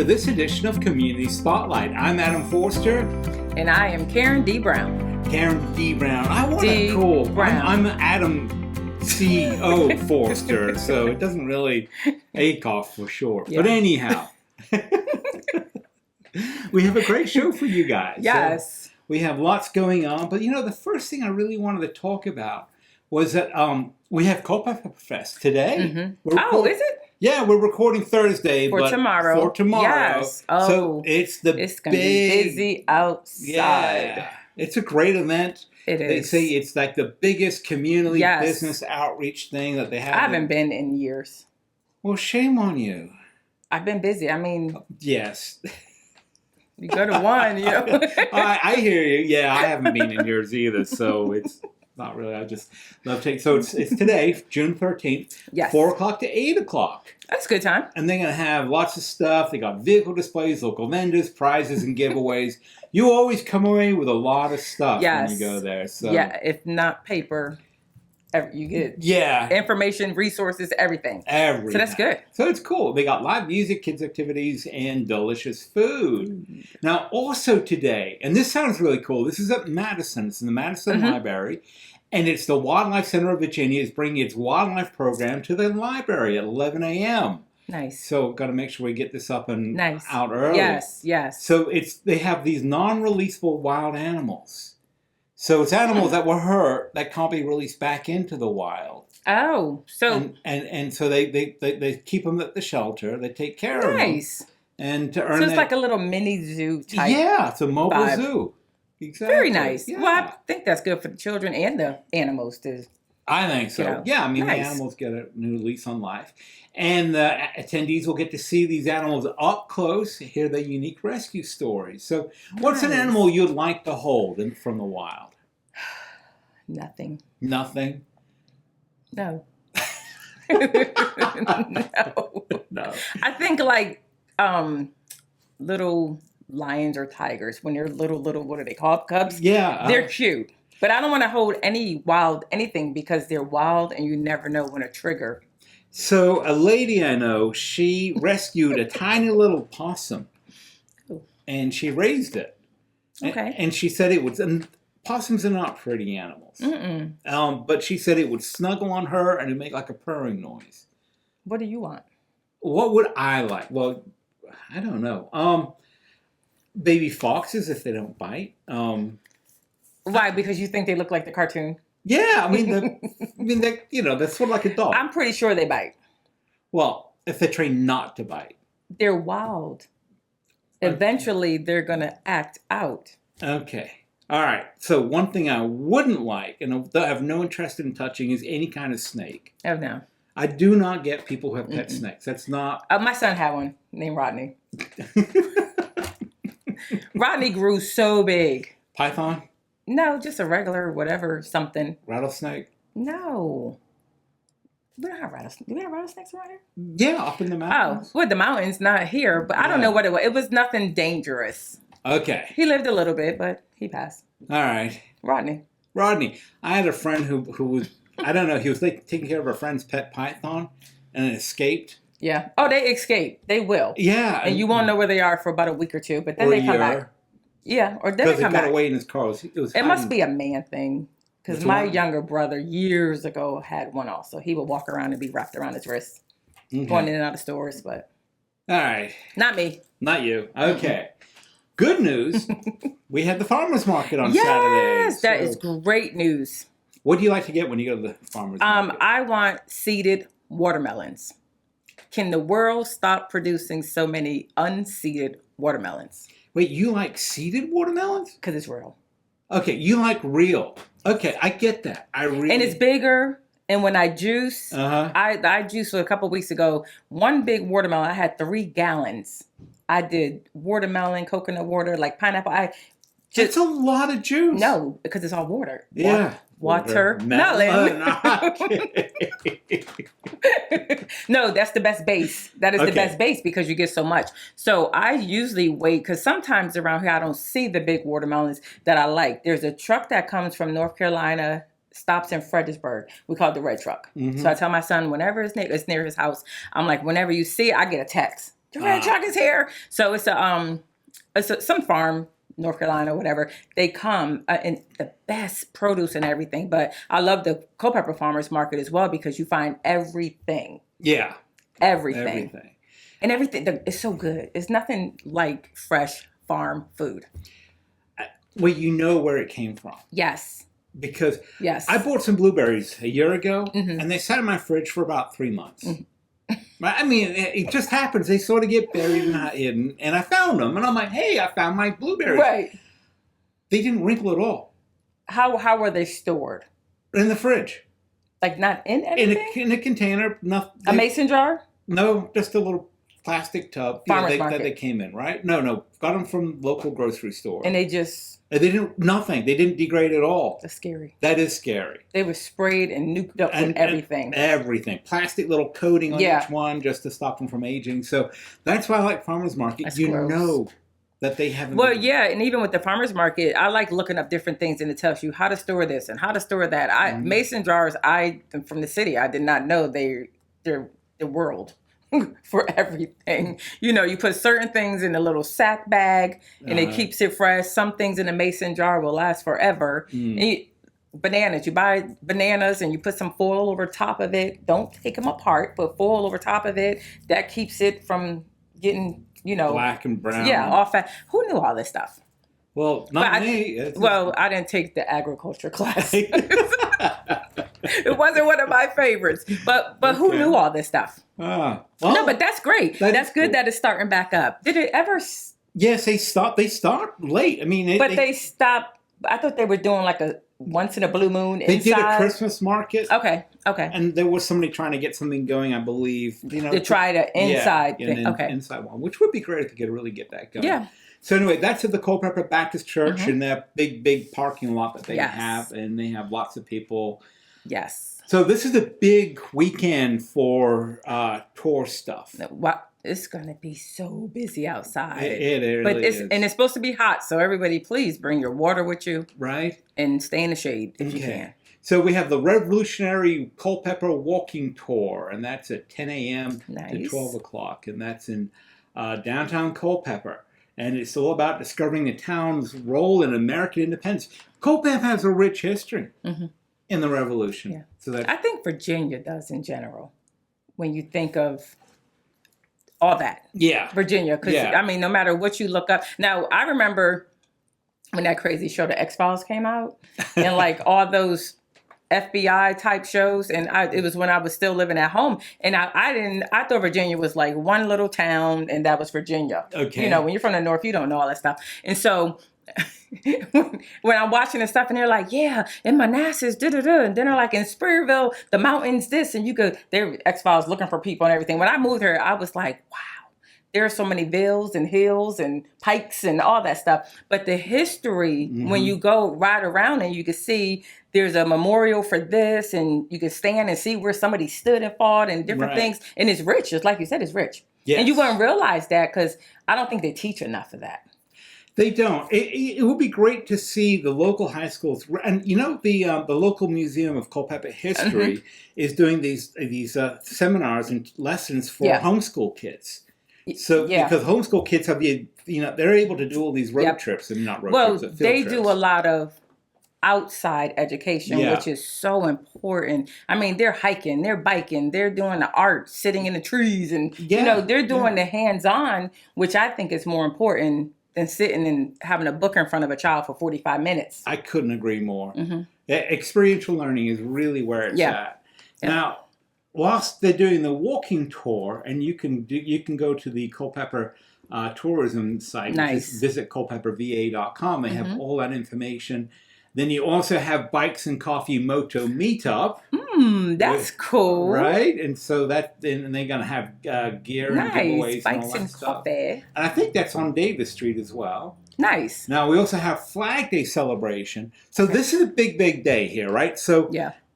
to this edition of Community Spotlight. I'm Adam Forster. And I am Karen D. Brown. Karen D. Brown. I want D. to call. Brown. I'm Adam C.O. Forster, so it doesn't really Acoff for short. Yeah. But anyhow, we have a great show for you guys. Yes. So we have lots going on, but the first thing I really wanted to talk about was that we have Culpeper Fest today. Mm-hmm. Is it? Yeah, we're recording Thursday, for tomorrow. Yes. Oh, so it's going to be busy outside. Yeah, it's a great event. It is. They say it's like the biggest community business outreach thing that they have. I haven't been in years. Well, shame on you. I've been busy. I mean, yes. You go to one, I hear you. Yeah, I haven't been in years either, so it's not really. I just love taking. So it's today, June 13th, 4 o'clock to 8 o'clock. That's a good time. And they're going to have lots of stuff. They got vehicle displays, local vendors, prizes, and giveaways. You always come away with a lot of stuff when you go there. So yeah, if not paper, you get information, resources, everything. Everything. So that's good. So it's cool. They got live music, kids activities, and delicious food. Now, also today, and this sounds really cool. This is at Madison. It's in the Madison Library. And it's the Wildlife Center of Virginia is bringing its wildlife program to the library at 11 a.m. Nice. So got to make sure we get this up and out early. Yes. So they have these non-releasable wild animals. So it's animals that were hurt that can't be released back into the wild. Oh, so and so they keep them at the shelter. They take care of them. Nice. And to earn so it's like a little mini zoo type. Yeah, it's a mobile zoo. Exactly. Very nice. Yeah. Well, I think that's good for the children and the animals too. I think so. Yeah, I mean, the animals get a new lease on life. And the attendees will get to see these animals up close, hear their unique rescue stories. So what's an animal you'd like to hold from the wild? Nothing. Nothing? No. No. I think like little lions or tigers when they're little, what are they called? Cubs? Yeah. They're cute. But I don't want to hold anything because they're wild and you never know when to trigger. So a lady I know, she rescued a tiny little possum and she raised it. Okay. And she said it was, and possums are not pretty animals. But she said it would snuggle on her and it'd make like a purring noise. What do you want? What would I like? Well, I don't know. Baby foxes if they don't bite. Why? Because you think they look like the cartoon? Yeah, I mean, they're sort of like a dog. I'm pretty sure they bite. Well, if they're trained not to bite. They're wild. Eventually, they're going to act out. Okay. All right. So one thing I wouldn't like, and I have no interest in touching, is any kind of snake. Oh, no. I do not get people who have pet snakes. That's not... my son had one named Rodney. Rodney grew so big. Python? No, just a regular whatever something. Rattlesnake? No. We don't have rattlesnakes. Do we have rattlesnakes around here? Yeah, up in the mountains. Oh, well, the mountains, not here, but I don't know what it was. It was nothing dangerous. Okay. He lived a little bit, but he passed. All right. Rodney. I had a friend who was, I don't know, he was like taking care of a friend's pet python and it escaped. Yeah. Oh, they escape. They will. Yeah. And you won't know where they are for about a week or two, but then they come back. Yeah, or then they come back. Because he got away in his car. It must be a man thing. Because my younger brother years ago had one also. He would walk around and be wrapped around his wrist. Going in and out of stores, but... All right. Not me. Not you. Okay. Good news. We had the farmer's market on Saturday. Yes, that is great news. What do you like to get when you go to the farmer's market? I want seeded watermelons. Can the world stop producing so many unseeded watermelons? Wait, you like seeded watermelons? Because it's real. Okay, you like real. Okay, I get that. And it's bigger. And when I juice, I juiced a couple weeks ago. One big watermelon, I had 3 gallons. I did watermelon, coconut water, like pineapple. It's a lot of juice. No, because it's all water. Yeah. Watermelon. No, that's the best base. That is the best base because you get so much. So I usually wait because sometimes around here I don't see the big watermelons that I like. There's a truck that comes from North Carolina, stops in Fredericksburg. We call it the red truck. So I tell my son whenever it's near his house, I'm like, whenever you see it, I get a text. The red truck is here. So it's some farm, North Carolina, whatever. They come and the best produce and everything. But I love the Culpeper Farmers Market as well because you find everything. Yeah. Everything. And everything is so good. It's nothing like fresh farm food. Well, you know where it came from. Yes. Because yes. I bought some blueberries a year ago, and they sat in my fridge for about 3 months. I mean, it just happens. They sort of get buried and not hidden. And I found them. And I'm like, hey, I found my blueberries. Right. They didn't wrinkle at all. How were they stored? In the fridge. Like not in anything? In a container. A mason jar? No, just a little plastic tub. Farmer's market. That they came in, right? No. Got them from local grocery store. And they just... They didn't, nothing. They didn't degrade at all. That's scary. That is scary. They were sprayed and nuked up with everything. Everything. Plastic little coating on each one just to stop them from aging. So that's why I like farmer's market. That's you gross. Know that they haven't. Well, yeah. And even with the farmer's market, I like looking up different things and it tells you how to store this and how to store that. Mason jars, from the city, I did not know they're the world. For everything. You know, you put certain things in a little sack bag and it keeps it fresh. Some things in a mason jar will last forever. And bananas, you buy bananas and you put some foil over top of it. Don't take them apart, put foil over top of it. That keeps it from getting, black and brown. Yeah, off. Who knew all this stuff? Well, not me. I didn't take the agriculture class. It wasn't one of my favorites. But who knew all this stuff? Well, no, but that's great. That's good that it's starting back up. Did it ever? Yes, they start late. I mean, they stopped. I thought they were doing like a once in a blue moon. They did a Christmas market. Okay. And there was somebody trying to get something going, I believe. To try the inside thing. Inside one, which would be great if you could really get that going. Yeah. So anyway, that's at the Culpeper Baptist Church in that big parking lot that they have, and they have lots of people. Yes. So this is a big weekend for tour stuff. It's going to be so busy outside. It really is. And it's supposed to be hot, so everybody please bring your water with you. Right. And stay in the shade if you can. So we have the Revolutionary Culpeper Walking Tour, and that's at 10 a.m. to 12 o'clock, and that's in downtown Culpeper. And it's all about discovering the town's role in American independence. Culpeper has a rich history in the Revolution. Yeah. So I think Virginia does in general, when you think of all that. Yeah. Virginia, because, I mean, no matter what you look up. Now, I remember when that crazy show, The X-Files, came out, and like all those FBI type shows, and it was when I was still living at home, and I thought Virginia was like one little town, and that was Virginia. Okay. You know, when you're from the North, you don't know all that stuff, and so when I'm watching this stuff, and they're like, yeah, in Manassas, da-da-da, and then they're like, in Spearville, the mountains, this, and they're X-Files looking for people and everything. When I moved here, I was like, wow. There are so many villas and hills and pikes and all that stuff. But the history, when you go ride around and you can see there's a memorial for this, and you can stand and see where somebody stood and fought and different things. And it's rich. Just like you said, it's rich. Yes. And you wouldn't realize that because I don't think they teach enough of that. They don't. It would be great to see the local high schools, and the local Museum of Culpeper History is doing these seminars and lessons for homeschool kids. So because homeschool kids have they're able to do all these road trips and not road trips. Well, they do a lot of outside education, which is so important. I mean, they're hiking, they're biking, they're doing the art, sitting in the trees, and they're doing the hands-on, which I think is more important than sitting and having a book in front of a child for 45 minutes. I couldn't agree more. Experiential learning is really where it's at. Now, whilst they're doing the walking tour, and you can go to the Culpeper tourism site, just visit culpeperva.com. They have all that information. Then you also have Bikes and Coffee Moto Meetup. That's cool. Right? And so they're going to have gear and giveaways and all that stuff. Coffee. And I think that's on Davis Street as well. Nice. Now, we also have Flag Day celebration. So this is a big day here, right? So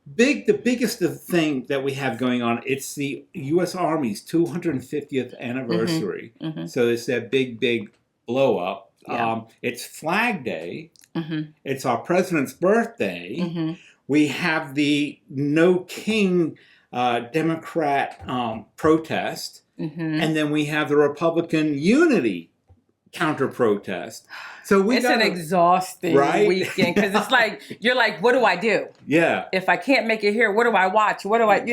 the biggest thing that we have going on, it's the U.S. Army's 250th anniversary. So it's that big blow up. It's Flag Day. It's our president's birthday. We have the No King Democrat protest. and then we have the Republican unity counter protest. So it's an exhausting weekend because it's like you're like, what do I do? Yeah. If I can't make it here, what do I watch? What do I,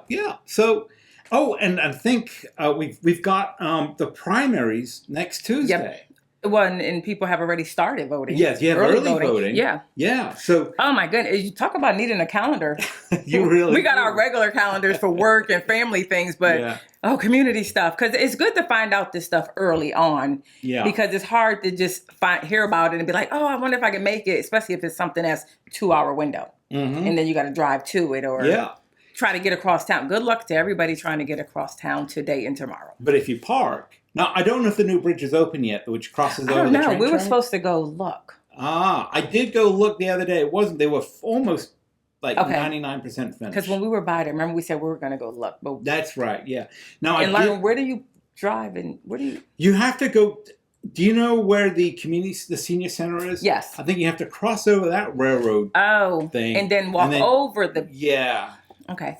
Yeah. So, and I think we've got the primaries next Tuesday. Yep. Well, and people have already started voting. Yes, you have early voting. Yeah. So, oh my goodness, you talk about needing a calendar. We got our regular calendars for work and family things, but community stuff, because it's good to find out this stuff early on. Yeah. Because it's hard to just hear about it and be like, oh, I wonder if I can make it, especially if it's something that's 2-hour window, and then you got to drive to it or try to get across town. Good luck to everybody trying to get across town today and tomorrow. But if you park. Now, I don't know if the new bridge is open yet, which crosses over the train. I don't know. We were supposed to go look. I did go look the other day. It wasn't. They were almost 99% finished. Because when we were by there, remember we said we were going to go look. But that's right, yeah. Now, where do you drive and where do you... You have to go... Do you know where the senior center is? Yes. I think you have to cross over that railroad thing. And then walk over the... Yeah. Okay.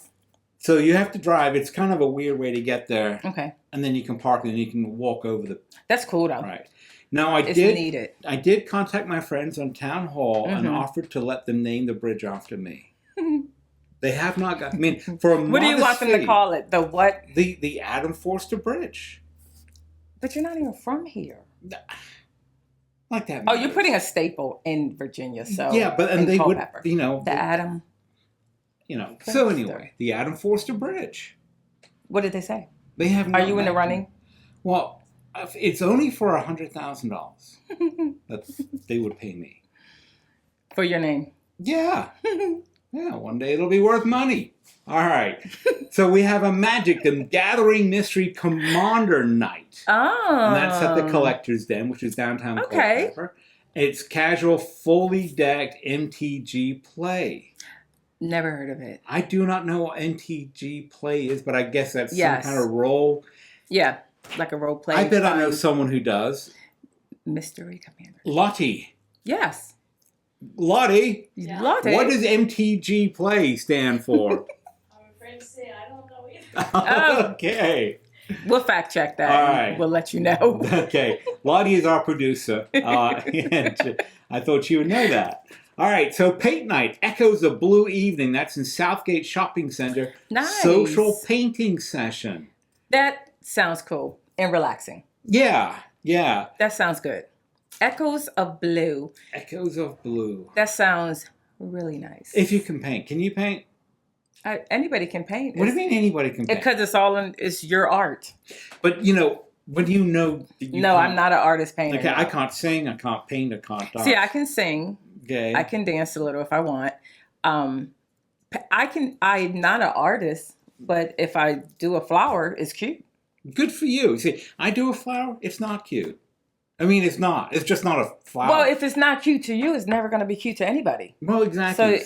So you have to drive. It's kind of a weird way to get there. Okay. And then you can park and then you can walk over the... That's cool, though. Right. Now, I did contact my friends on Town Hall and offered to let them name the bridge after me. They have not got... I mean, for a what do you want them to call it? The what? The Adam Forster Bridge. But you're not even from here. Like that. Oh, you're putting a staple in Virginia, so... Yeah, but and they Culpeper. Would... The Adam... So anyway, the Adam Forster Bridge. What did they say? They have. Are you in the running? Well, it's only for $100,000 that they would pay me for your name. Yeah, yeah. One day it'll be worth money. All right. So we have a Magic the Gathering Mystery Commander Night. Oh. And that's at the Collector's Den, which is downtown Culpeper. It's casual, fully decked MTG play. Never heard of it. I do not know what NTG play is, but I guess that's some kind of role. Yeah, like a role play. I bet I know someone who does. Mystery Commander. Lottie. Yes. Lottie. Yeah. Lottie. What does MTG play stand for? I'm afraid to say I don't know either. Okay. We'll fact check that. All right. We'll let you know. Okay. Lottie is our producer. And I thought you would know that. All right, so paint night, Echoes of Blue Evening. That's in Southgate Shopping Center. Nice. Social painting session. That sounds cool and relaxing. Yeah. That sounds good. Echoes of Blue. Echoes of Blue. That sounds really nice. If you can paint. Can you paint? Anybody can paint. What do you mean anybody can paint? Because it's your art. But, when you know... I'm not an artist painter. Okay, I can't sing, I can't paint, I can't dance. See, I can sing. Okay. I can dance a little if I want. I'm not an artist, but if I do a flower, it's cute. Good for you. See, I do a flower, it's not cute. I mean, it's not. It's just not a flower. Well, if it's not cute to you, it's never going to be cute to anybody. Well, exactly.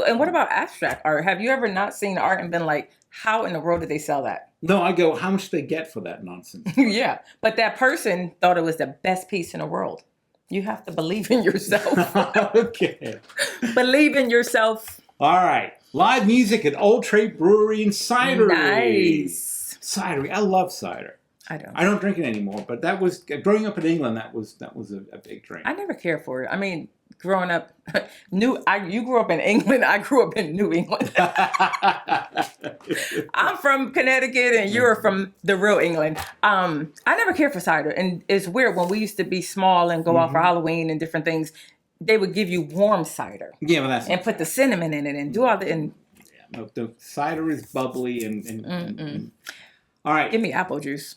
And what about abstract art? Have you ever not seen art and been like, how in the world did they sell that? No, I go, how much do they get for that nonsense? Yeah, but that person thought it was the best piece in the world. You have to believe in yourself. Okay. Believe in yourself. All right. Live music at Old Trade Brewery and Cidery. Nice. Cidery. I love cider. I don't drink it anymore, but that was growing up in England. That was a big drink. I never cared for it. I mean, growing up, you grew up in England. I grew up in New England. I'm from Connecticut, and you're from the real England. I never cared for cider, and it's weird when we used to be small and go out for Halloween and different things. They would give you warm cider. Yeah, well, that's and put the cinnamon in it and do all the. And no, the cider is bubbly and all right. Give me apple juice.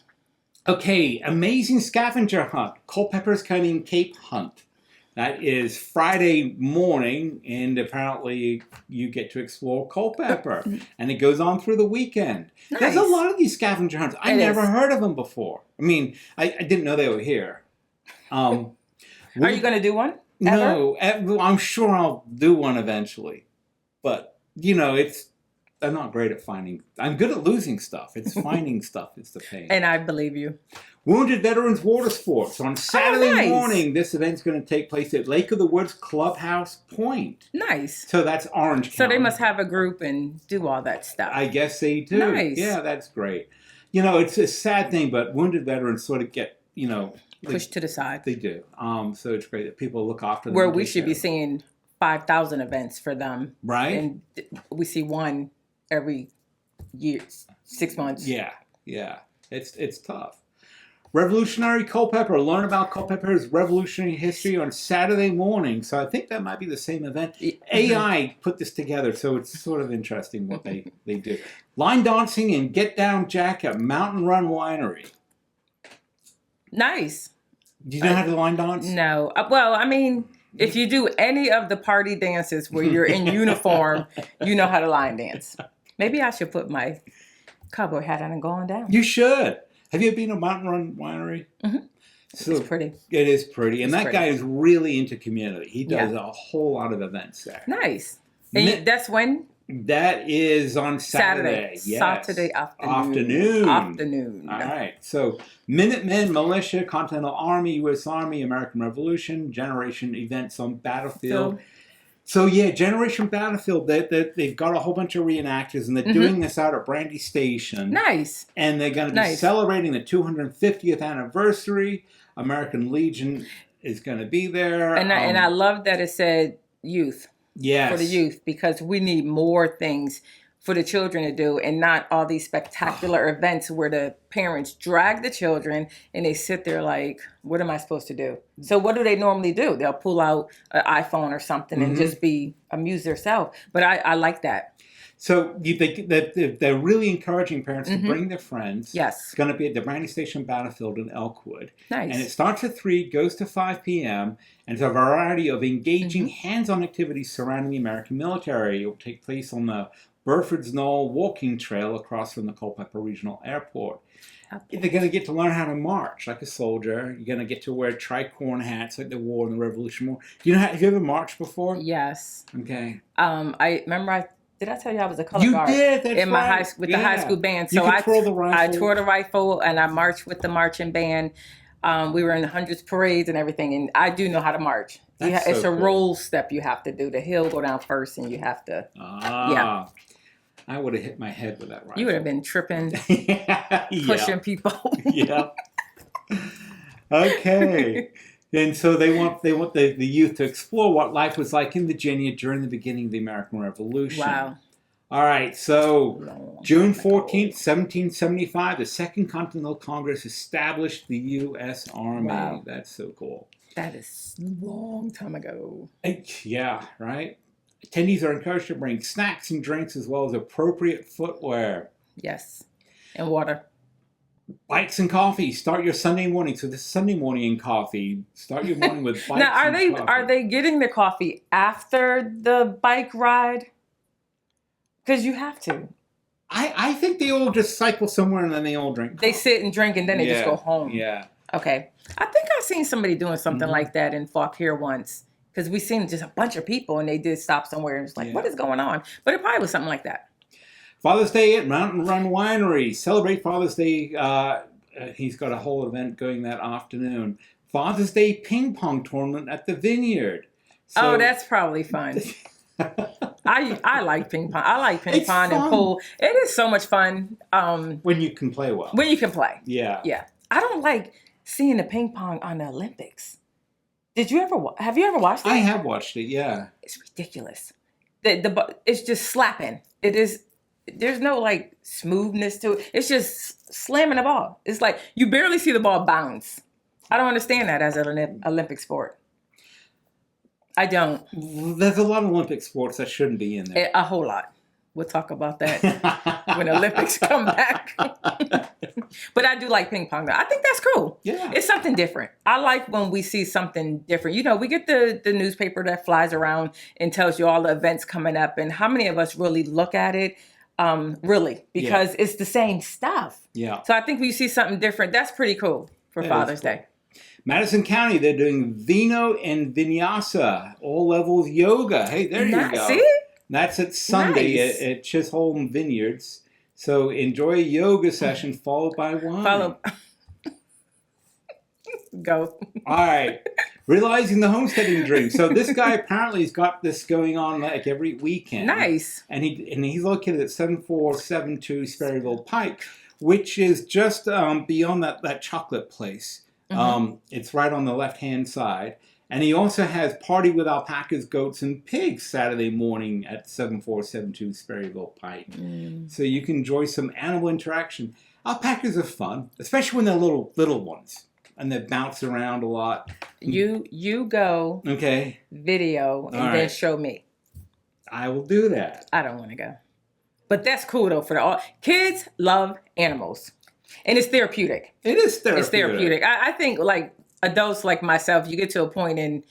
Okay, amazing scavenger hunt. Culpeper's Cunning Cape Hunt. That is Friday morning, and apparently you get to explore Culpeper, and it goes on through the weekend. Nice. There's a lot of these scavenger hunts. I never heard of them before. I mean, I didn't know they were here. Are you going to do one? No, I'm sure I'll do one eventually. But, I'm not great at finding. I'm good at losing stuff. It's finding stuff is the pain. And I believe you. Wounded Veterans Water Sports. On Saturday morning, this event's going to take place at Lake of the Woods Clubhouse Point. Nice. So that's Orange County. So they must have a group and do all that stuff. I guess they do. Nice. Yeah, that's great. it's a sad thing, but wounded veterans sort of get, Pushed to the side. they do. So it's great that people look after them. Where and we take should care be of them. seeing 5,000 events for them. Right? And we see one every year, 6 months. Yeah. It's tough. Revolutionary Culpeper. Learn about Culpeper's revolutionary history on Saturday morning. So I think that might be the same event. AI put this together, so it's sort of interesting what they do. Line dancing and Get Down Jack at Mountain Run Winery. Nice. Do you know how to line dance? No. Well, I mean, if you do any of the party dances where you're in uniform, you know how to line dance. Maybe I should put my cowboy hat on and go on down. You should. Have you been to Mountain Run Winery? Mm-hmm. So It's pretty. It is pretty. And It's that pretty. guy is really into community. He does Yeah. a whole lot of events there. Nice. And that's when? That is on Saturday. Yes. Saturday afternoon. Afternoon. All right. So Minutemen, Militia, Continental Army, U.S. Army, American Revolution, Generation events on Battlefield. So yeah, Generation Battlefield, they've got a whole bunch of reenactors, and they're doing this out at Brandy Station. Nice. And they're going to be celebrating the 250th anniversary. American Legion is going to be there. And I love that it said youth. Yes. For the youth, because we need more things for the children to do, and not all these spectacular events where the parents drag the children and they sit there like, what am I supposed to do? So what do they normally do? They'll pull out an iPhone or something and just amuse themselves. But I like that. So they're really encouraging parents to bring their friends. Yes. It's going to be at the Brandy Station Battlefield in Elkwood. Nice. And it starts at 3, goes to 5 p.m., and it's a variety of engaging hands-on activities surrounding the American military. It will take place on the Burford's Knoll walking trail across from the Culpeper Regional Airport. They're going to get to learn how to march like a soldier. You're going to get to wear tricorn hats like the war and the Revolution War. Have you ever marched before? Yes. Okay. I remember did I tell you I was a color guard? You did, that's in my right. The high school band. You So could twirl the rifle. I toured the rifle and I marched with the marching band. We were in the hundreds parades and everything, and I do know how to march. It's a roll step you have to do. The hill go down first, and you have to. Yeah. I would have hit my head with that rifle. You would have been tripping, pushing people. Yeah. Okay. And so they want the youth to explore what life was like in Virginia during the beginning of the American Revolution. Wow. All right, so June 14th, 1775, the Second Continental Congress established the U.S. Army. Wow. That's so cool. That is a long time ago. Yeah, right? Attendees are encouraged to bring snacks and drinks as well as appropriate footwear. Yes. And water. Bikes and coffee. Start your Sunday morning. So this is Sunday morning and coffee. Start your morning with bikes Now, and coffee. are they getting the coffee after the bike ride? Because you have to. I think they all just cycle somewhere and then they all drink coffee. They sit and drink and then they just go home. Yeah. Okay. I think I've seen somebody doing something like that in Fauquier once. Because we seen just a bunch of people and they did stop somewhere and it's like, what is going on? But it probably was something like that. Father's Day at Mountain Run Winery. Celebrate Father's Day. He's got a whole event going that afternoon. Father's Day ping pong tournament at the Vineyard. So, that's probably fun. I like ping pong. I like ping pong and pool. It is so much fun. When you can play well. When you can play. Yeah. Yeah. I don't like seeing the ping pong on the Olympics. Have you ever watched it? I have watched it, yeah. It's ridiculous. It's just slapping. It is. There's no like smoothness to it. It's just slamming the ball. It's like you barely see the ball bounce. I don't understand that as an Olympic sport. I don't. There's a lot of Olympic sports that shouldn't be in there. A whole lot. We'll talk about that when the Olympics come back. But I do like ping pong. I think that's cool. Yeah. It's something different. I like when we see something different. You know, we get the newspaper that flies around and tells you all the events coming up. And how many of us really look at it? Really, because it's the same stuff. Yeah. So I think when you see something different, that's pretty cool for Father's Day. Madison County, they're doing Vino and Vinyasa, all levels yoga. Hey, there you go. See? That's at Sunday at Chisholm Vineyards. So enjoy a yoga session followed by wine. Go. All right. Realizing the homesteading dream. So this guy apparently has got this going on like every weekend. Nice. And he's located at 7472 Sperryville Pike. which is just beyond that chocolate place. It's right on the left-hand side. And he also has Party with Alpacas, Goats, and Pigs Saturday morning at 7472 Sperryville Pike. So you can enjoy some animal interaction. Alpacas are fun, especially when they're little ones. And they bounce around a lot. You go video and then show me. I will do that. I don't want to go. But that's cool though kids love animals. And it's therapeutic. It is therapeutic. It's therapeutic. I think like adults like myself, you get to a point and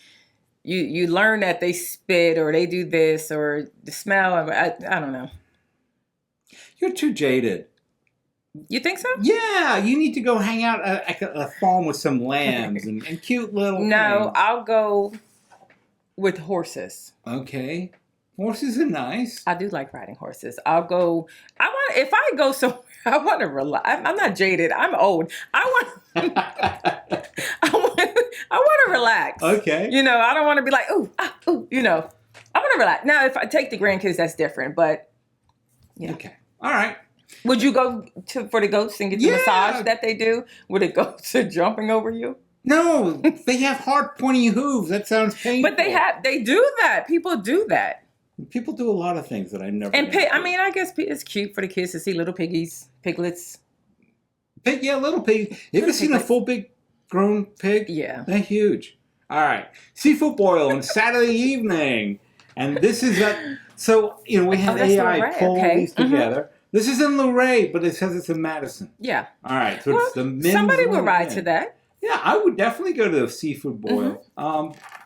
you learn that they spit or they do this or the smell. I don't know. You're too jaded. You think so? Yeah, you need to go hang out at a farm with some lambs and cute little things. I'll go with horses. Okay. Horses are nice. I do like riding horses. I'll go. If I go somewhere, I want to relax. I'm not jaded. I'm old. I want to relax. Okay. I don't want to be like, ooh. I want to relax. Now, if I take the grandkids, that's different. But, Okay. All right. Would you go for the goats and get the massage that they do? Would it go to jumping over you? No, they have hard pointy hooves. That sounds painful. But they do that. People do that. People do a lot of things that I never. And I guess it's cute for the kids to see little piglets. Little pig. You ever seen a full big grown pig? Yeah, they're huge. All right, seafood boil on Saturday evening, and this is so we have AI pull these together. This is in Luray, but it says it's in Madison. Yeah. All right, so it's the men's. Somebody would ride to that. Yeah, I would definitely go to the seafood boil.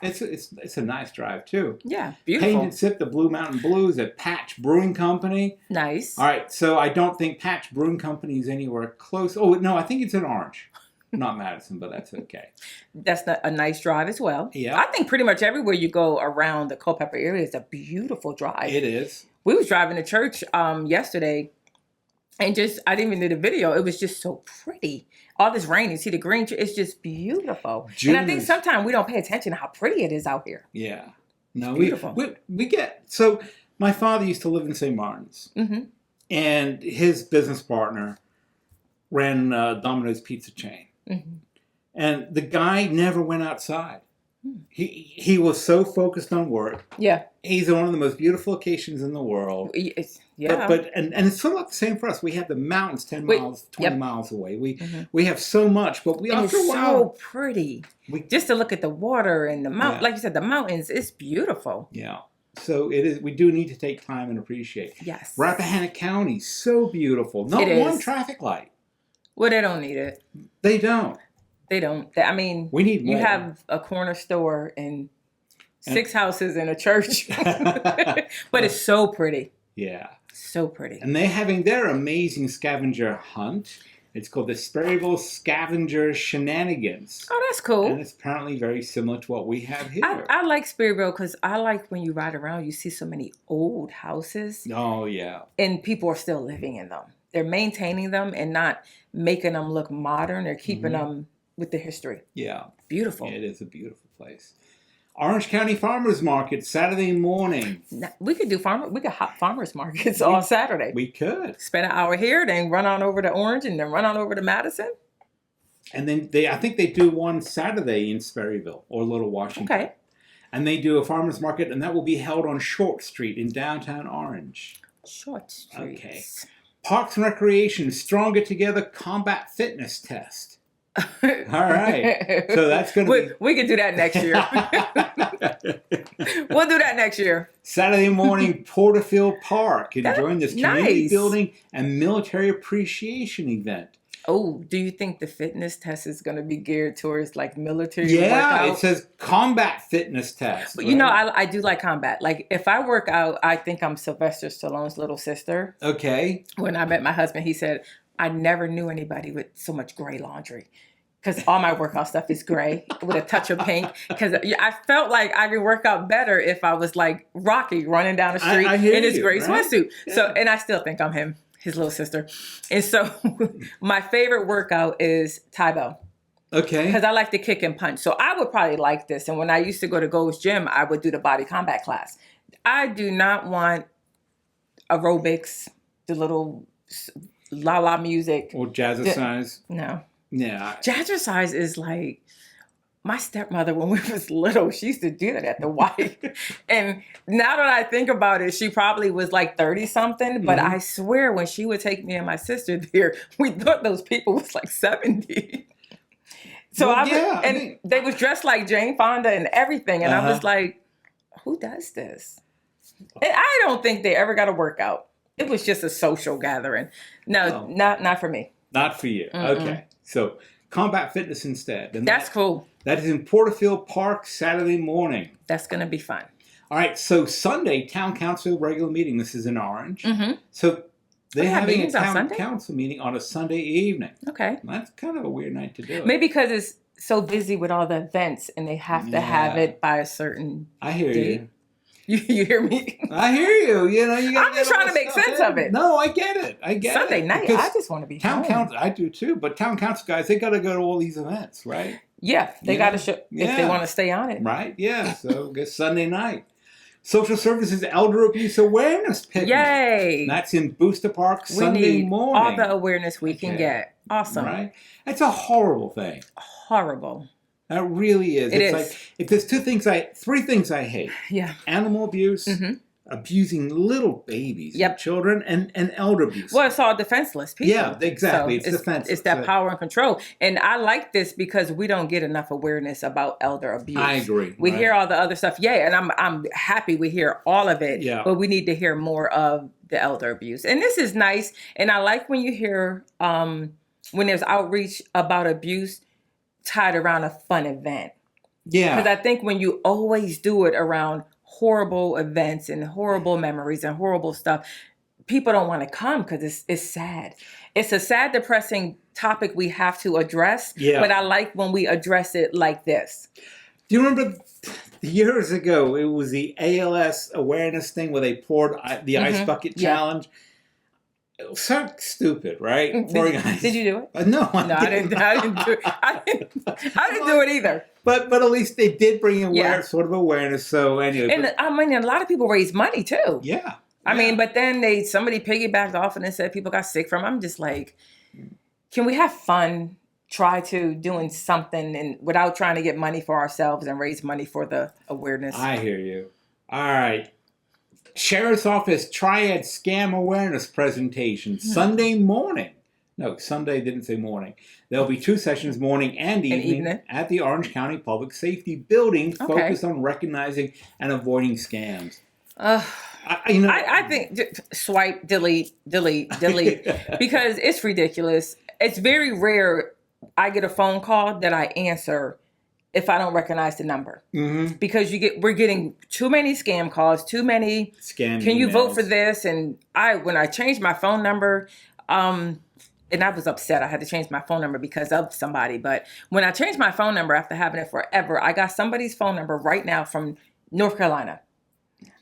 It's a nice drive too. Yeah, beautiful. Painted Sip, the Blue Mountain Blues at Patch Brewing Company. Nice. All right, so I don't think Patch Brewing Company is anywhere close. Oh no, I think it's in Orange, not Madison, but that's okay. That's a nice drive as well. Yeah, I think pretty much everywhere you go around the Culpeper area is a beautiful drive. It is. We was driving to church yesterday, and I didn't even do the video. It was just so pretty. All this rain, you see the green, it's just beautiful. And I think sometimes we don't pay attention to how pretty it is out here. Yeah. No, beautiful. We get, so my father used to live in St. Martin's. And his business partner ran Domino's pizza chain. And the guy never went outside. He was so focused on work. Yeah. He's on one of the most beautiful locations in the world. Yeah. But it's sort of like the same for us. We have the mountains 10 miles, 20 miles away. We have so much, but after a while, so pretty. Just to look at the water and the mountain, like you said, the mountains, it's beautiful. Yeah. So it is. We do need to take time and appreciate. Yes. Rappahannock County, so beautiful. Not one traffic light. Well, they don't need it. They don't. They don't. I mean, we need more. You have a corner store and 6 houses and a church, but it's so pretty. Yeah. So pretty. And they're having their amazing scavenger hunt. It's called the Sperryville Scavenger Shenanigans. Oh, that's cool. And it's apparently very similar to what we have here. I like Sperryville because I like when you ride around, you see so many old houses. Oh, yeah. And people are still living in them. They're maintaining them and not making them look modern. They're keeping them with the history. Yeah. Beautiful. Yeah, it is a beautiful place. Orange County Farmers Market, Saturday morning. We could hop farmers markets all Saturday. We could. Spend an hour here, then run on over to Orange, and then run on over to Madison. And then I think they do one Saturday in Sperryville or Little Washington. Okay. And they do a farmers market, and that will be held on Short Street in downtown Orange. Short Street. Okay. Parks and Recreation, Stronger Together Combat Fitness Test. All right. So that's going to be... We can do that next year. We'll do that next year. Saturday morning, Porterfield Park. Enjoying this community building and military appreciation event. Oh, do you think the fitness test is going to be geared towards like military workout? Yeah, it says combat fitness test. But right? I do like combat. Like if I work out, I think I'm Sylvester Stallone's little sister. Okay. When I met my husband, he said, I never knew anybody with so much gray laundry. Because all my workout stuff is gray with a touch of pink. Because I felt like I could work out better if I was like Rocky running down the street in his gray swimsuit. Yeah. So, and I still think I'm him, his little sister. And so my favorite workout is Taebo. Okay. Because I like to kick and punch. So I would probably like this. And when I used to go to Gold's Gym, I would do the body combat class. I do not want aerobics, the little la la music. Or jazzercise. No. Yeah. Jazzercise is like, my stepmother, when we was little, she used to do that at the Y. And now that I think about it, she probably was like 30-something. But I swear when she would take me and my sister there, we thought those people was like 70. So Well, they was dressed like Jane Fonda and everything. And I was like, who does this? And I don't think they ever got a workout. It was just a social gathering. No, not for me. Not for you. Mm-mm. Okay. So combat fitness instead. And that's cool. That is in Porterfield Park Saturday morning. That's going to be fun. All right. So Sunday, town council regular meeting. This is in Orange. So they're having a town council meeting on a Sunday evening. Okay. That's kind of a weird night to do it. Maybe because it's so busy with all the events and they have to have it by a certain I hear date. you. You hear me? I hear you. You know, I'm just trying to make sense of it. No, I get it. I get Sunday it. night, I just want to be town home. council. I do too, but town council guys, they got to go to all these events, right? Yeah, they got to show if they want to stay on it, right? Yeah. So it's Sunday night. Social Services Elder Abuse Awareness Picnic. Yay! That's in Booster Park Sunday morning. All the awareness we can get. Awesome. Right? It's a horrible thing. Horrible. That really is. It's like if there's three things I hate. Yeah. Animal abuse, abusing little babies, children, and elder abuse. Well, it's all defenseless people. Yeah, exactly. So it's defenseless. It's that power and control. And I like this because we don't get enough awareness about elder abuse. I agree. We hear all the other stuff. Yeah, and I'm happy we hear all of it. Yeah. But we need to hear more of the elder abuse. And this is nice. And I like when you hear when there's outreach about abuse tied around a fun event. Yeah. Because I think when you always do it around horrible events and horrible memories and horrible stuff, people don't want to come because it's sad. It's a sad, depressing topic we have to address. Yeah. But I like when we address it like this. Do you remember years ago, it was the ALS awareness thing where they poured the ice bucket challenge? It was so stupid, right? Did you do it? No, I didn't do it. I didn't do it either. But at least they did bring sort of awareness. So anyway, and I mean, a lot of people raise money too. Yeah. I mean, but then somebody piggybacked off and they said people got sick from. I'm just like, can we have fun? Try to doing something and without trying to get money for ourselves and raise money for the awareness. I hear you. All right. Sheriff's Office Triad Scam Awareness Presentation, Sunday morning. No, Sunday didn't say morning. There'll be 2 sessions, morning and evening, at the Orange County Public Safety Building, focused on recognizing and avoiding scams. I think swipe, delete, because it's ridiculous. It's very rare I get a phone call that I answer if I don't recognize the number. Because we're getting too many scam calls, too many scam can you emails. Vote for this? And when I changed my phone number, and I was upset. I had to change my phone number because of somebody. But when I changed my phone number after having it forever, I got somebody's phone number right now from North Carolina.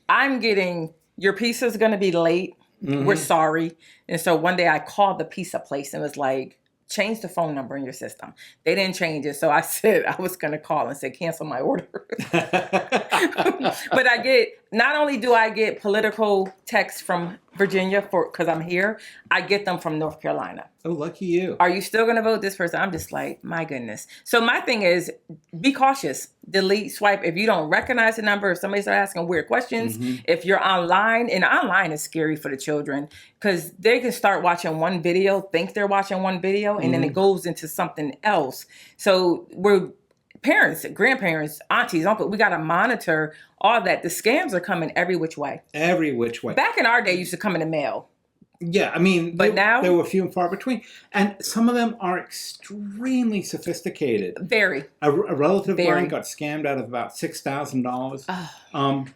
I'm getting, your pizza is going to be late. We're sorry. And so one day I called the pizza place and was like, change the phone number in your system. They didn't change it. So I said I was going to call and say, cancel my order. But not only do I get political texts from Virginia because I'm here, I get them from North Carolina. Oh, lucky you. Are you still going to vote this person? I'm just like, my goodness. So my thing is, be cautious. Delete, swipe. If you don't recognize the number, if somebody starts asking weird questions, if you're online, and online is scary for the children because they can start watching one video, think they're watching one video, and then it goes into something else. So we're parents, grandparents, aunties, uncles, we got to monitor all that. The scams are coming every which way. Every which way. Back in our day, used to come in the mail. Yeah, I mean, but now there were few and far between, and some of them are extremely sophisticated. Very. A relative of mine got scammed out of about $6,000.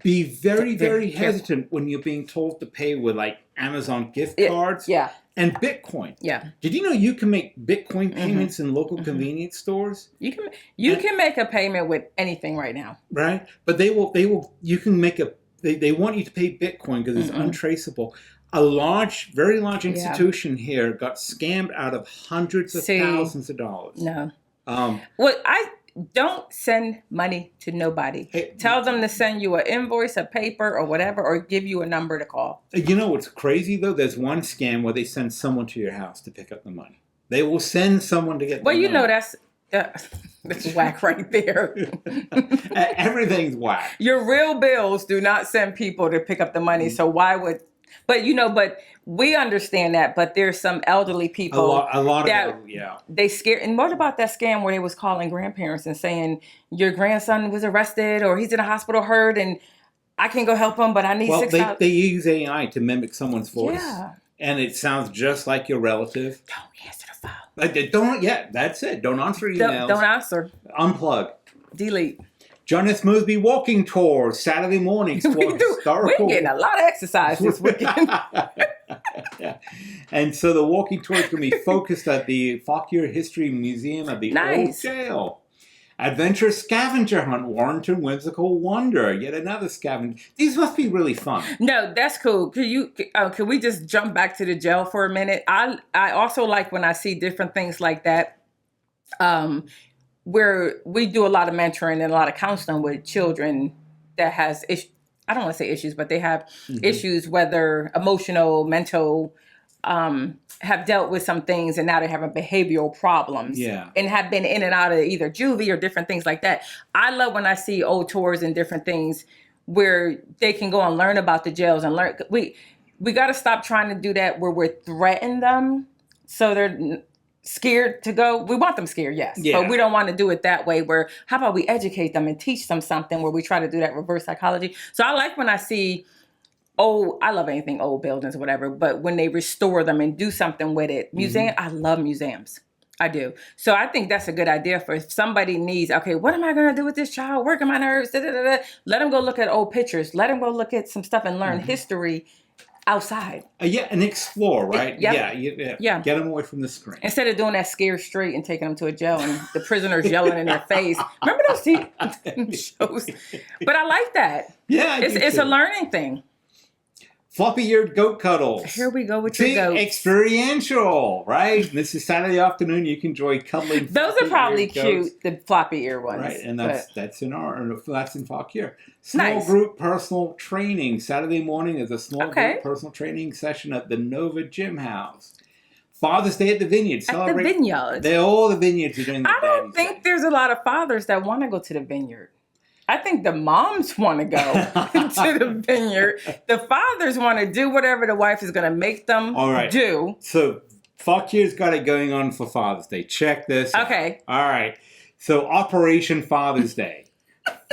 Be very hesitant when you're being told to pay with like Amazon gift cards. Yeah. And Bitcoin. Yeah. Did you know you can make Bitcoin payments in local convenience stores? You can make a payment with anything right now. Right, but they will. You can make they want you to pay Bitcoin because it's untraceable. A very large institution here got scammed out of hundreds of thousands of dollars. No. Well, don't send money to nobody. Hey, Tell them to send you an invoice, a paper, or whatever, or give you a number to call. You know what's crazy though? There's one scam where they send someone to your house to pick up the money. They will send someone to get the Well, money. you know that's whack right there. Everything's whack. Your real bills do not send people to pick up the money. So why would? But we understand that. But there's some elderly people. A lot that of it, yeah. They scared. And what about that scam where they was calling grandparents and saying your grandson was arrested or he's in a hospital hurt and I can go help him, but I need $6,000. They use AI to mimic someone's voice. Yeah. And it sounds just like your relative. Don't answer the phone. Don't. Yeah, that's it. Don't answer emails. Don't answer. Unplug. Delete. Jonas Mosby walking tour Saturday mornings for historical. We're getting a lot of exercise this weekend. And so the walking tour is going to be focused at the Fauquier History Museum at the Old Jail. Adventure scavenger hunt, Warrington Whimsical Wonder. Yet another scavenger. These must be really fun. No, that's cool. Can we just jump back to the jail for a minute? I also like when I see different things like that. Where we do a lot of mentoring and a lot of counseling with children that has issues. I don't want to say issues, but they have issues, whether emotional, mental, have dealt with some things and now they're having behavioral problems and have been in and out of either juvie or different things like that. I love when I see old tours and different things where they can go and learn about the jails and learn. We got to stop trying to do that where we're threatening them so they're scared to go. We want them scared, yes. But we don't want to do it that way where how about we educate them and teach them something where we try to do that reverse psychology. So I like when I see I love anything old buildings or whatever, but when they restore them and do something with it. I love museums. I do. So I think that's a good idea for if somebody needs, okay, what am I going to do with this child? Working my nerves. Da, da, da, da. Let them go look at old pictures. Let them go look at some stuff and learn history outside. And explore, right? Yeah. Get them away from the screen. Instead of doing that scare straight and taking them to a jail and the prisoners yelling in their face. Remember those TV shows? But I like that. Yeah, it's a learning thing. Floppy-eared goat cuddles. Here we go with your goats. Experiential, right? This is Saturday afternoon. You can enjoy cuddling. Those are probably cute, the floppy ear ones. Right, and that's in Fauquier. Small group personal training. Saturday morning is a small group personal training session at the Nova Gym House. Father's Day at the Vineyard. The Vineyard. All the vineyards are doing the I don't think there's a lot of fathers that want to go to the Vineyard. I think the moms want to go to the Vineyard. The fathers want to do whatever the wife is going to make them do. So Faukier's got it going on for Father's Day. Check this out. All right. So Operation Father's Day.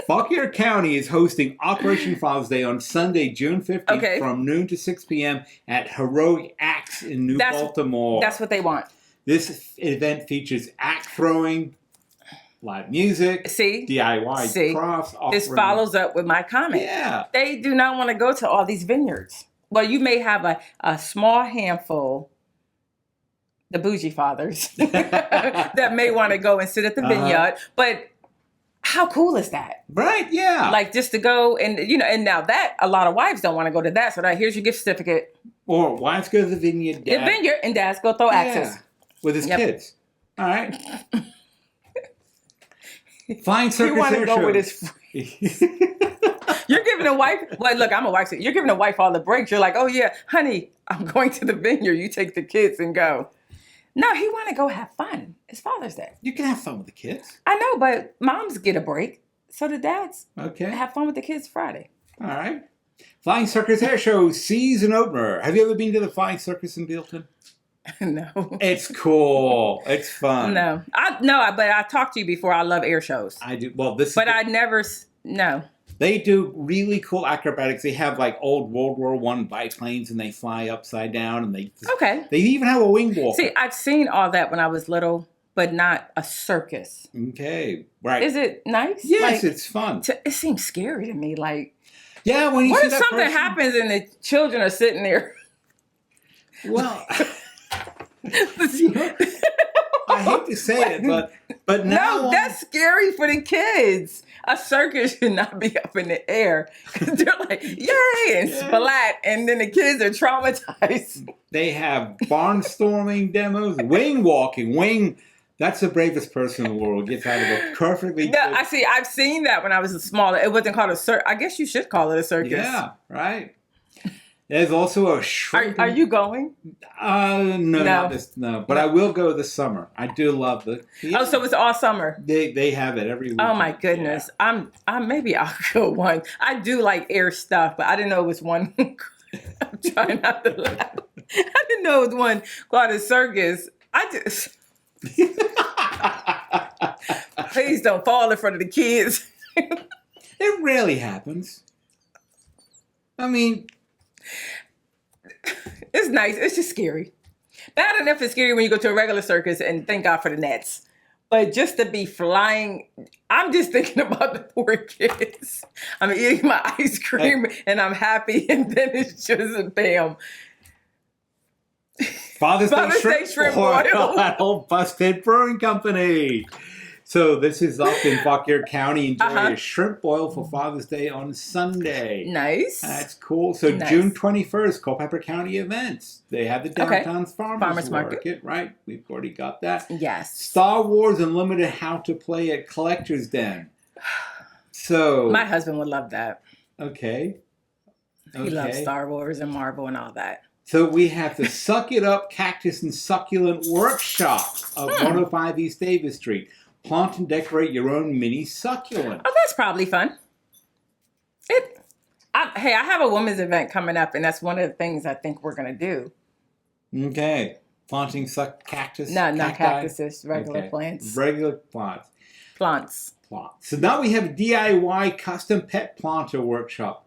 Fauquier County is hosting Operation Father's Day on Sunday, June 15th from noon to 6 p.m. at Heroic Axe in New Baltimore. That's what they want. This event features axe throwing, live music, DIY crafts. This follows up with my comment. Yeah. They do not want to go to all these vineyards. Well, you may have a small handful, the bougie fathers, that may want to go and sit at the vineyard. But how cool is that? Right, yeah. Like just to go and, and now that a lot of wives don't want to go to that. So here's your gift certificate. Or wives go to the vineyard. The vineyard and dads go throw axes. With his kids. All right. Flying circus you want to air go shows. with his You're giving a wife, well, look, I'm a wife. So you're giving a wife all the breaks. You're like, oh yeah, honey, I'm going to the vineyard. You take the kids and go. No, he want to go have fun. It's Father's Day. You can have fun with the kids. I know, but moms get a break. So the dads have fun with the kids Friday. All right. Flying Circus Air Show season opener. Have you ever been to the Flying Circus in Bealton? No. It's cool. It's fun. No, but I talked to you before. I love air shows. I do. Well, I never. No. They do really cool acrobatics. They have like old World War I biplanes, and they fly upside down, and they even have a wing walker. See, I've seen all that when I was little, but not a circus. Okay, right. Is it nice? Yes, it's fun. It seems scary to me. Like, yeah, when you what see if that something happens and the children are sitting there? Well. I hate to say it, but now... No, that's scary for the kids. A circus should not be up in the air. They're like, yay, and splat, and then the kids are traumatized. They have barnstorming demos, wing walking, That's the bravest person in the world. Gets out of a perfectly No, good... I've seen that when I was smaller. It wasn't called a circus. I guess you should call it a circus. Yeah, right. There's also a shrimp. Are you going? No, No. not this. No, but I will go this summer. I do love the. Oh, so it's all summer. They have it every week. Oh my goodness. I'm maybe I'll go one. I do like air stuff, but I didn't know it was one. I'm trying not to laugh. I didn't know it was one called a circus. I just please don't fall in front of the kids. It rarely happens. I mean, It's nice. It's just scary. Bad enough it's scary when you go to a regular circus, and thank God for the nets. But just to be flying, I'm just thinking about the poor kids. I'm eating my ice cream and I'm happy, and then it's just bam. Father's Day Father's shrimp oil at Old Busted Brewing Company. So this is up in Fauquier County. Enjoy a shrimp boil for Father's Day on Sunday. Nice. That's cool. So Nice. June 21st, Culpeper County events. They have the downtown farmers market, right? We've already got that. Yes. Star Wars Unlimited How to Play at Collector's Den. So My husband would love that. okay. He loves Star Wars and Marvel and all that. So we have the Suck It Up Cactus and Succulent Workshop of 105 East Davis Street. Plant and decorate your own mini succulent. Oh, that's probably fun. Hey, I have a women's event coming up, and that's one of the things I think we're going to do. Okay. Planting cactus? No, not cacti? cactuses, regular plants. Regular plants. Plants. So now we have a DIY custom pet planter workshop.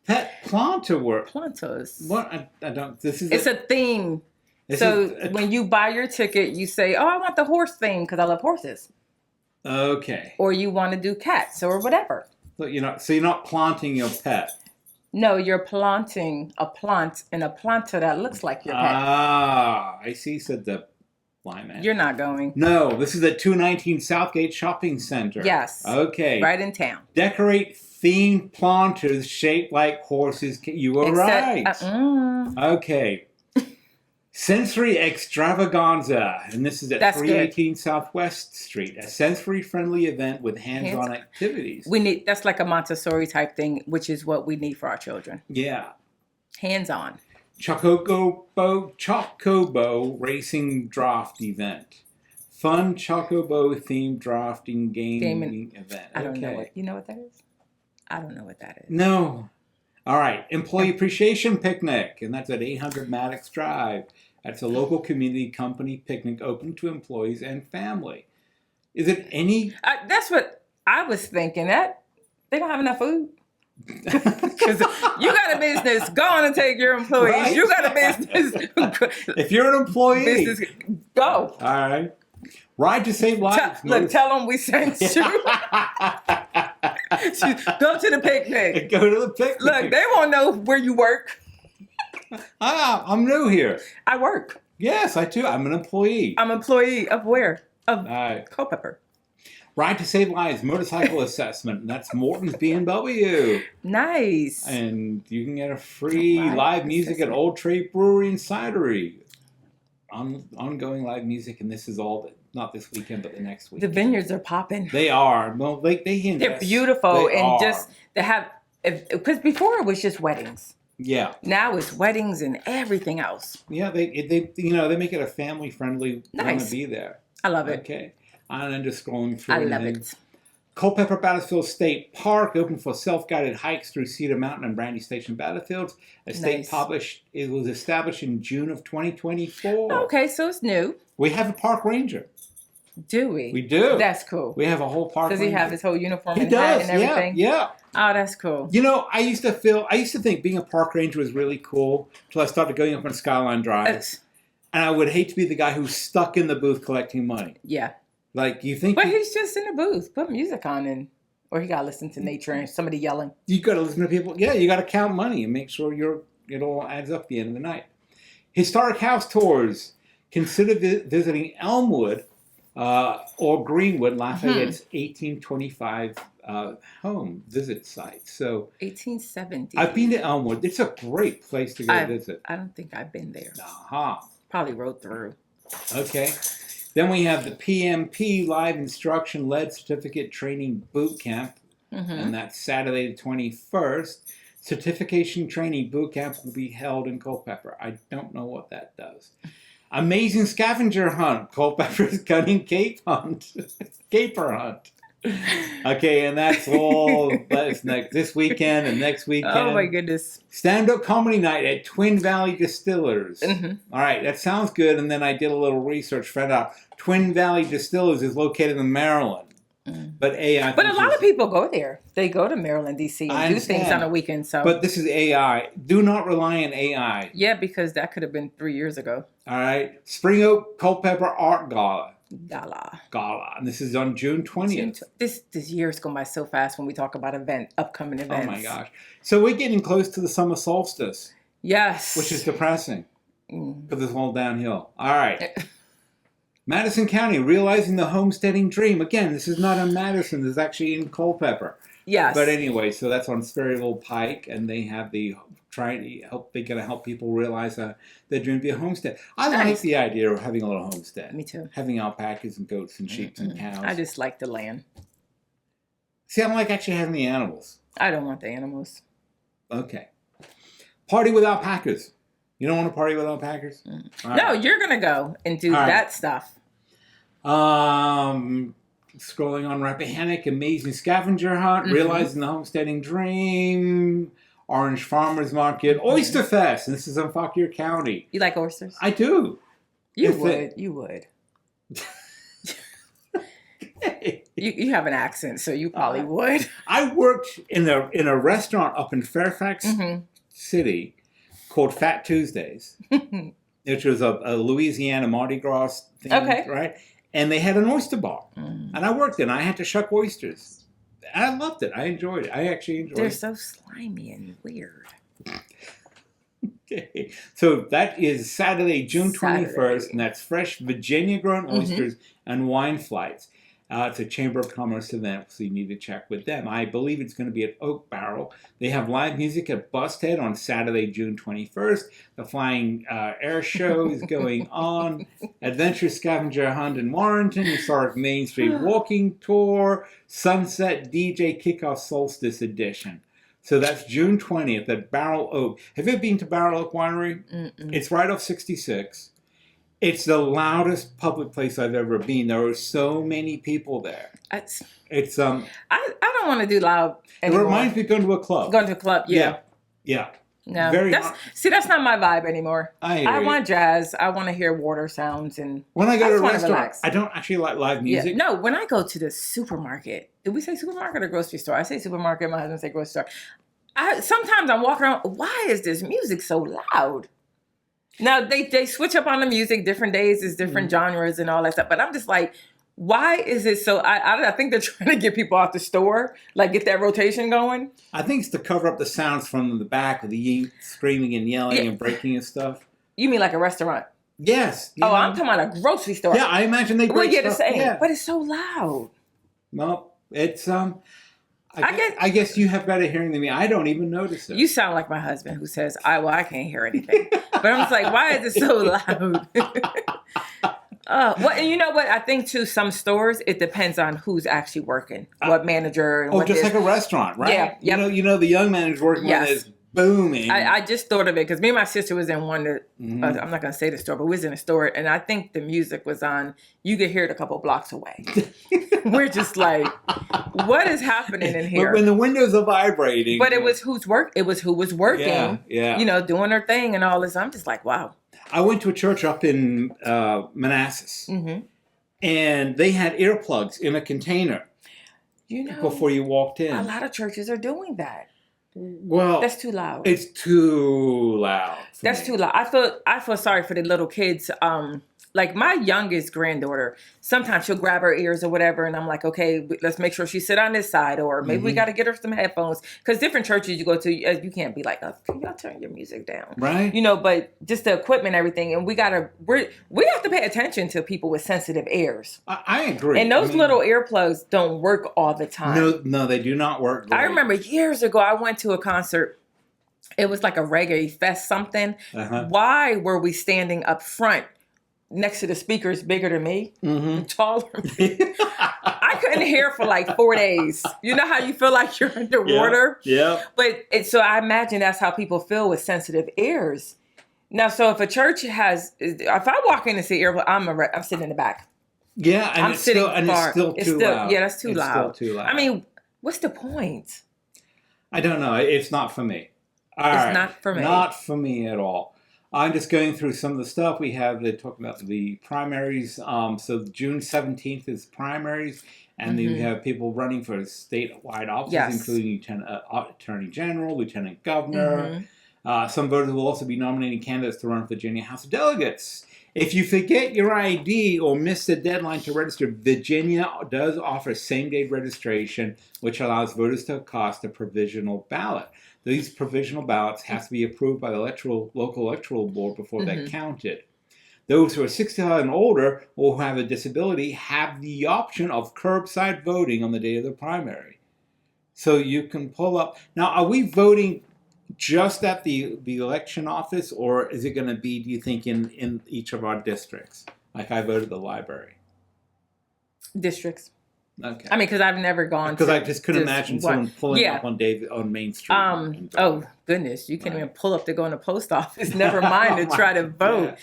Pet planter work. Planters. What? I don't. This is. It's a theme. When you buy your ticket, you say, "Oh, I want the horse theme because I love horses." Okay. Or you want to do cats or whatever. So you're not planting your pet. No, you're planting a plant in a planter that looks like your pet. Ah, I see. Said the blind man. You're not going. No, this is at 219 Southgate Shopping Center. Yes. Okay. Right in town. Decorate themed planters shaped like horses. You were right. Okay. Sensory Extravaganza, and this is at 318 Southwest Street, a sensory-friendly event with hands-on activities. That's like a Montessori type thing, which is what we need for our children. Yeah. Hands-on. Chocobo Racing Draft Event. Fun Chocobo themed drafting gaming event. I don't know you know what that is? I don't know what that is. No. All right, Employee Appreciation Picnic, and that's at 800 Maddox Drive. That's a local community company picnic open to employees and family. Is it any... That's what I was thinking. That they don't have enough food. Because you got a business, go on and take your employees. Right? You got a business. If you're an employee... Business, go. All right. Ride to Save Lives. Tell them we sent you. Go to the picnic. Go to the picnic. Look, they won't know where you work. I'm new here. I work. Yes, I do. I'm an employee. I'm an employee of where? Of right. Culpeper. Ride to Save Lives motorcycle assessment. And that's Morton's BMW. Nice. And you can get a free live music at Old Trade Brewery and Cidery. Ongoing live music, and this is all not this weekend, but the next week. The vineyards are popping. They are. Well, they're beautiful, they have. Because before it was just weddings. Yeah. Now it's weddings and everything else. Yeah, they make it a family friendly. Nice. Want to be there. I love it. Okay. And I'm just scrolling through. I love it. Culpeper Battlefield State Park open for self-guided hikes through Cedar Mountain and Brandy Station Battlefields. It was established in June of 2024. Okay, so it's new. We have a park ranger. Do we? We do. That's cool. We have a whole park ranger. Does he have his whole uniform and hat and everything? Yeah. Oh, that's cool. I used to think being a park ranger was really cool until I started going up on Skyline Drive. And I would hate to be the guy who's stuck in the booth collecting money. Yeah. Like, you think... But he's just in the booth. Put music on or he got to listen to nature and somebody yelling. You got to listen to people. Yeah, you got to count money and make sure it all adds up at the end of the night. Historic house tours. Consider visiting Elmwood or Greenwood, Lafayette's 1825 home visit site. So 1870. I've been to Elmwood. It's a great place to go visit. I don't think I've been there. Uh-huh. Probably rode through. Okay. Then we have the PMP Live Instruction Led Certificate Training Boot Camp, and that's Saturday the 21st. Certification Training Boot Camp will be held in Culpeper. I don't know what that does. Amazing Scavenger Hunt, Culpeper's Cunning Cape Hunt, Caper Hunt. Okay, and that's all this weekend and next weekend. Oh my goodness. Stand-up comedy night at Twin Valley Distillers. All right, that sounds good. And then I did a little research, found out Twin Valley Distillers is located in Maryland. But But a lot of people go there. They go to Maryland, D.C. and do things on a weekend. So, but this is AI. Do not rely on AI. Yeah, because that could have been 3 years ago. All right. Spring Oak Culpeper Art Gala. Gala. And this is on June 20th. This year is going by so fast when we talk about upcoming events. Oh my gosh. So we're getting close to the summer solstice. Yes. Which is depressing. Because it's all downhill. All right. Madison County, realizing the homesteading dream. Again, this is not in Madison. This is actually in Culpeper. Yes. But anyway, so that's on Sperryville Pike, and they have they're going to help people realize their dream to be a homestead. I like the idea of having a little homestead. Me too. Having alpacas and goats and sheep and cows. I just like the land. See, I don't like actually having the animals. I don't want the animals. Okay. Party with alpacas. You don't want to party with alpacas? No, you're going to go and do that stuff. Scrolling on Rappahannock, Amazing Scavenger Hunt, Realizing the Homesteading Dream, Orange Farmers Market, Oyster Fest, and this is in Fauquier County. You like oysters? I do. You would. You have an accent, so you probably would. I worked in a restaurant up in Fairfax City called Fat Tuesdays, which was a Louisiana Mardi Gras thing, right? And they had an oyster bar. And I worked in it. I had to shuck oysters. And I loved it. I enjoyed it. I actually enjoyed it. They're so slimy and weird. Okay. So that is Saturday, June 21st, and that's fresh Virginia-grown oysters and wine flights. It's a Chamber of Commerce event, so you need to check with them. I believe it's going to be at Oak Barrel. They have live music at Busthead on Saturday, June 21st. The Flying Air Show is going on. Adventure Scavenger Hunt in Warrenton. Historic Main Street Walking Tour. Sunset DJ Kickoff Solstice Edition. So that's June 20th at Barrel Oak. Have you ever been to Barrel Oak Winery? It's right off 66. It's the loudest public place I've ever been. There are so many people there. It's I don't want to do loud anymore. It reminds me of going to a club. Going to a club, yeah. No, that's not my vibe anymore. I want jazz. I want to hear water sounds and when I go to a restaurant, I don't actually like live music. Yeah. No, when I go to the supermarket, did we say supermarket or grocery store? I say supermarket. My husband say grocery store. Sometimes I'm walking around. Why is this music so loud? Now, they switch up on the music. Different days is different genres and all that stuff. But I'm just like, why is it so... I think they're trying to get people out the store, like get that rotation going. I think it's to cover up the sounds from the back of the screaming and yelling and breaking and stuff. You mean like a restaurant? Yes. I'm talking about a grocery store. Yeah, I imagine they break stuff. The same. Yeah. But it's so loud. Well, it's... I guess you have better hearing than me. I don't even notice it. You sound like my husband who says, I can't hear anything. But I'm just like, why is it so loud? Well, and you know what? I think too, some stores, it depends on who's actually working. What manager. And just like a restaurant, right? Yeah. You know the young manager working when it's booming. I just thought of it because me and my sister was in one that, I'm not going to say the store, but we was in a store. And I think the music was on, you could hear it a couple blocks away. We're just like, what is happening in here? But when the windows are vibrating. But it was who was working. Yeah. You know, doing their thing and all this. I'm just like, wow. I went to a church up in Manassas. And they had earplugs in a container. You know. Before you walked in. A lot of churches are doing that. Well, that's too loud. It's too loud. That's too loud. I feel sorry for the little kids. Like my youngest granddaughter, sometimes she'll grab her ears or whatever, and I'm like, okay, let's make sure she sit on this side, or maybe we got to get her some headphones, because different churches you go to, you can't be like, oh, can y'all turn your music down, right? You know, but just the equipment, everything, and we have to pay attention to people with sensitive ears. I agree. And those little earplugs don't work all the time. No, they do not work. Great. I remember years ago, I went to a concert. It was like a reggae fest something. Why were we standing up front next to the speaker is bigger than me, Mm-hmm. taller than me. I couldn't hear for like 4 days. You know how you feel like you're underwater? Yeah. So I imagine that's how people feel with sensitive ears. Now, so if a church has, if I walk in and see ear, I'm sitting in the back. Yeah, and I'm it's sitting still, and far. it's still too loud. Yeah, that's too It's loud. still too loud. I mean, what's the point? I don't know. It's not for me. All It's right. not for me. Not for me at all. I'm just going through some of the stuff we have. They're talking about the primaries. So June 17th is primaries, and then we have people running for statewide offices, Yes. including Attorney General, Lieutenant Governor. Some voters will also be nominating candidates to run for Virginia House of Delegates. If you forget your ID or miss the deadline to register, Virginia does offer same-day registration, which allows voters to cast a provisional ballot. These provisional ballots have to be approved by the local electoral board before they're counted. Those who are 65 and older or who have a disability have the option of curbside voting on the day of the primary. So you can pull up. Now, are we voting just at the election office, or is it going to be, do you think, in each of our districts? Like I voted the library. Districts. Okay. I mean, because I've never gone. Because I just couldn't imagine someone pulling Yeah. up on Main Street. Oh goodness, you can't Right. even pull up to go in the post office. Never mind to try to vote.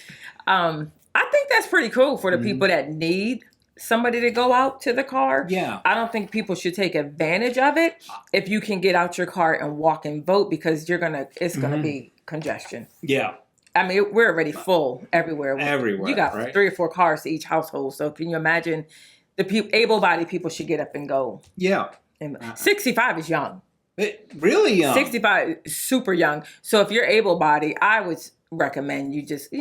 Yeah. I think that's pretty cool for the people that need somebody to go out to the car. Yeah. I don't think people should take advantage of it if you can get out your car and walk and vote, because it's gonna be congestion. Yeah. I mean, we're already full everywhere. Everywhere, You got right? 3 or 4 cars to each household. So can you imagine the able-bodied people should get up and go? Yeah. And 65 is young. Really young. 65 is super young. So if you're able-bodied, I would recommend you just,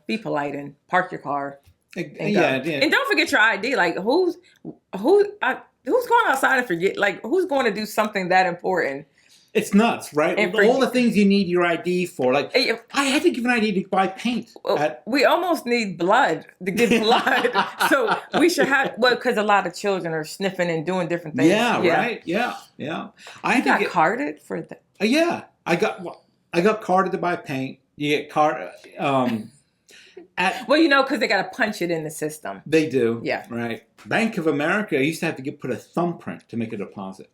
be polite and park your car. And go. Yeah. And don't forget your ID. Like who's going outside and forget? Like who's going to do something that important? It's nuts, right? And All the things you need your ID for. Like, I had to give an ID to buy paint. We almost need blood to get blood. So we should have, because a lot of children are sniffing and doing different things. Yeah, right? Yeah. I You got carded for that? Yeah. I got carded to buy paint. You get carded. Because they got to punch it in the system. They do. Yeah. Right. Bank of America used to have to put a thumbprint to make a deposit.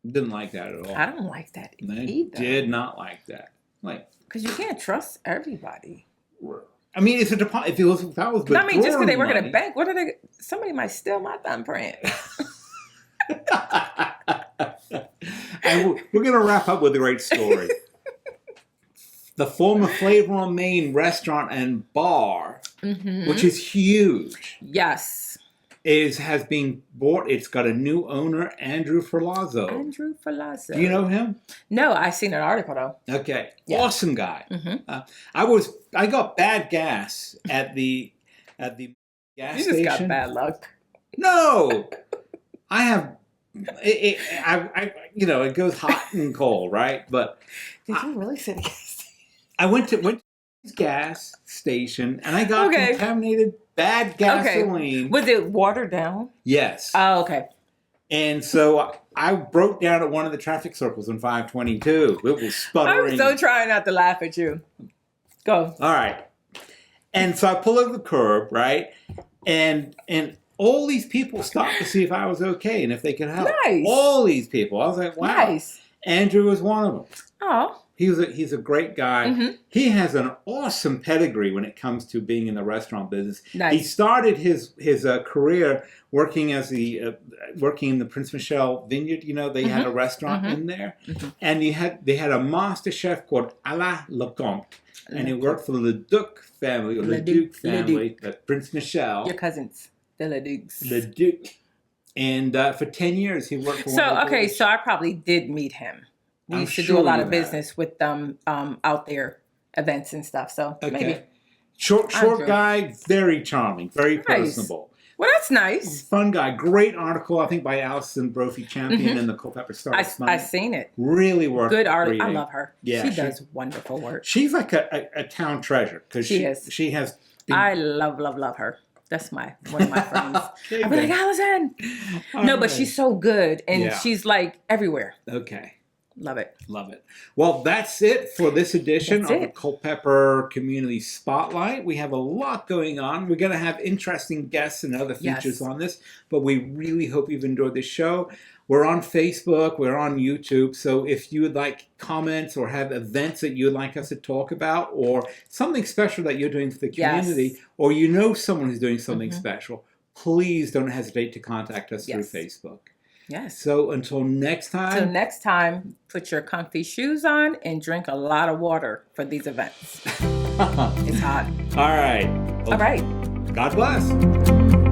Didn't like that at all. I don't like that They either. did not like that. Because you can't trust everybody. I mean, it's a deposit. If I was I mean, just because they work money, at a bank, somebody might steal my thumbprint. And we're going to wrap up with a great story. The former Flavor on Main restaurant and bar, which is huge, Yes. has been bought. It's got a new owner, Andrew Ferlazzo. Andrew Ferlazzo. Do you know him? No, I seen an article though. Okay, Yeah. Awesome guy. I got bad gas at the gas You station. just got bad luck. No, I have. It goes hot and cold, right? But Did you really sit against? I went to the gas station and I got contaminated bad gasoline. Was it watered down? Yes. Oh, okay. And so I broke down at one of the traffic circles in 522. It was sputtering. I'm so trying not to laugh at you. Go. All right. And so I pull over the curb, right? And all these people stopped to see if I was okay and if they could help. Nice. All these people. I was like, wow. Nice. Andrew was one of them. Oh. He's a great guy. He has an awesome pedigree when it comes to being in the restaurant business. Nice. He started his career working working in the Prince Michel Vineyard. They had a restaurant in there, and they had a master chef called Alain Lecomte, and he worked for the Leduc family at Prince Michel. Your cousins, the Leducs. Leduc, and for 10 years he worked for. So I probably did meet him. We used to do a lot of business with them out there, events and stuff. So maybe. Short guy, very charming, very personable. Well, that's nice. Fun guy. Great article, I think, by Alison Brophy Champion in the Culpeper Star. I've seen it. Really worth Good article. I reading. love her. Yeah, she does wonderful work. She's like a town treasure because She is. She has. Been, I love her. That's one of my friends. Okay, I'll be like, Allison. No, but she's so good, and Yeah. she's like everywhere. Okay. Love it. Love it. Well, that's it for this edition That's of the it. Culpeper Community Spotlight. We have a lot going on. We're going to have interesting guests and other features Yes. on this, but we really hope you've enjoyed this show. We're on Facebook, we're on YouTube, so if you would like comments or have events that you'd like us to talk about or something special that you're doing for the community, Yes. or you know someone who's doing something Mhm. special, please don't hesitate to contact us Yes. through Facebook. Yes. So until next time. Till next time, put your comfy shoes on and drink a lot of water for these events. It's hot. All right. All right. God bless.